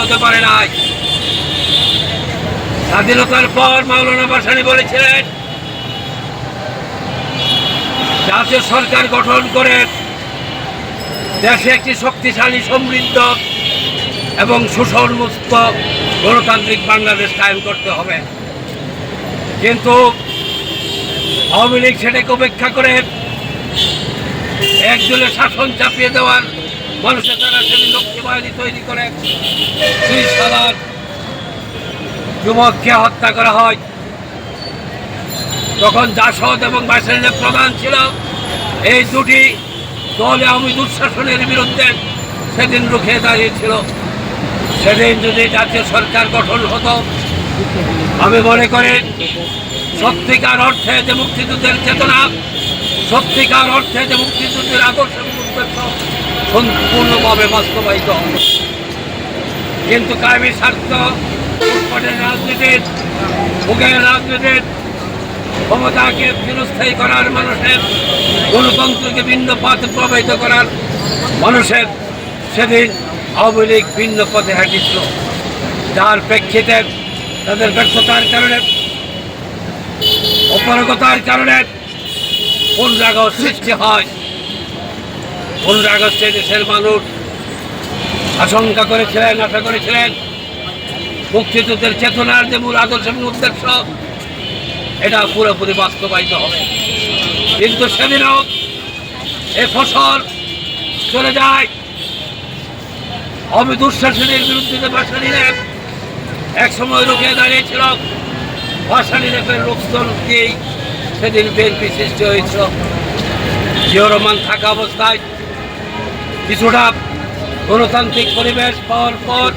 হতে পারে নাই। স্বাধীনতার পর মাওলানা ভাসানী বলেছিলেন, জাতীয় সরকার গঠন করে দেশে একটি শক্তিশালী, সমৃদ্ধ এবং সুসংহত গণতান্ত্রিক বাংলাদেশ কায়েম করতে হবে। কিন্তু আওয়ামী লীগ সেটাকে উপেক্ষা করে একজনের শাসন চাপিয়ে দেওয়ার মানুষের দ্বারা সেদিন লক্ষ্মী বাহিনী তৈরি করে ৩০,০০০ যুবককে হত্যা করা হয়। তখন জাসদ এবং ভাসানীর প্রধান ছিল। এই দুটি দল আওয়ামী দুঃশাসনের বিরুদ্ধে সেদিন রুখে দাঁড়িয়েছিল। সেদিন যদি জাতীয় সরকার গঠন হতো, আমি মনে করি সত্যিকার অর্থে যে মুক্তিযুদ্ধের চেতনা, সত্যিকার অর্থে যে মুক্তিযুদ্ধের আদর্শ সম্পূর্ণভাবে বাস্তবায়িত হবে। কিন্তু কায়েমি স্বার্থ, উৎপাদনের রাজনীতির, ভোগের রাজনীতির, ক্ষমতাকে চিরস্থায়ী করার মানুষের, গণতন্ত্রকে ভিন্ন পথে প্রবাহিত করার মানুষের সেদিন আওয়ামী লীগ ভিন্ন পথে হাঁটিছিল। যার প্রেক্ষিতে তাদের ব্যর্থতার কারণে, অপারগতার কারণে 15 আগস্ট সৃষ্টি হয়। 15 আগস্টে দেশের মানুষ আশঙ্কা করেছিলেন, আশা করেছিলেন মুক্তিযুদ্ধের চেতনার যে মূল আদর্শ এবং উদ্দেশ্য, এটা পুরোপুরি বাস্তবায়িত হবে। কিন্তু সেদিনও এ ফসল চলে যায়। আওয়ামী দুঃশাসনের বিরুদ্ধে ভাসানীরা এক সময় রুখে দাঁড়িয়েছিল। ভাসানীর লোকজন দিয়েই সেদিন বিএনপি সৃষ্টি হয়েছিল। জিয়াউর রহমান থাকা অবস্থায় কিছুটা গণতান্ত্রিক পরিবেশ পাওয়ার পর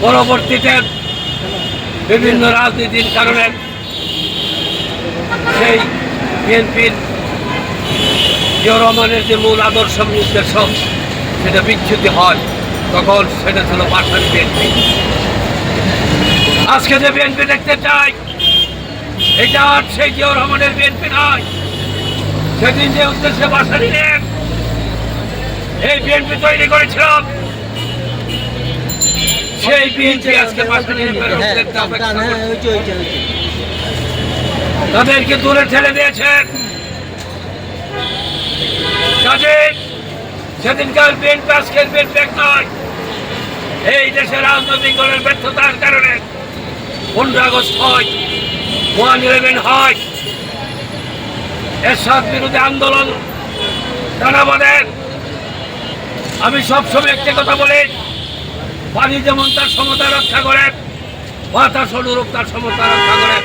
পরবর্তীতে বিভিন্ন রাজনীতির কারণে সেই বিএনপির জিয়াউর রহমানের যে মূল আদর্শ উদ্দেশ্য সেটা বিচ্যুতি হয়। তখন সেটা ছিল ভাসানী বিএনপি। আজকে যে বিএনপি দেখতে চাই, এটা আর সেই জিয়াউর রহমানের বিএনপি নয়। সেদিন যে উদ্দেশ্যে ভাসানী এই বিএনপি তৈরি করেছিল, সেই বিএনপি আজকে তাদেরকে দূরে ঠেলে দিয়েছেন। সেদিনকার বিএনপি আজকের বিএনপি এক নয়। এই দেশের রাজনৈতিক দলের ব্যর্থতার কারণে 15 আগস্ট হয়, 1/11 হয়, এরশাদ বিরোধী আন্দোলন টানা বাঁধেন। আমি সবসময় একটা কথা বলি, পানি যেমন তার সমতা রক্ষা করে, বাতাস অনুরূপ তার সমতা রক্ষা করে।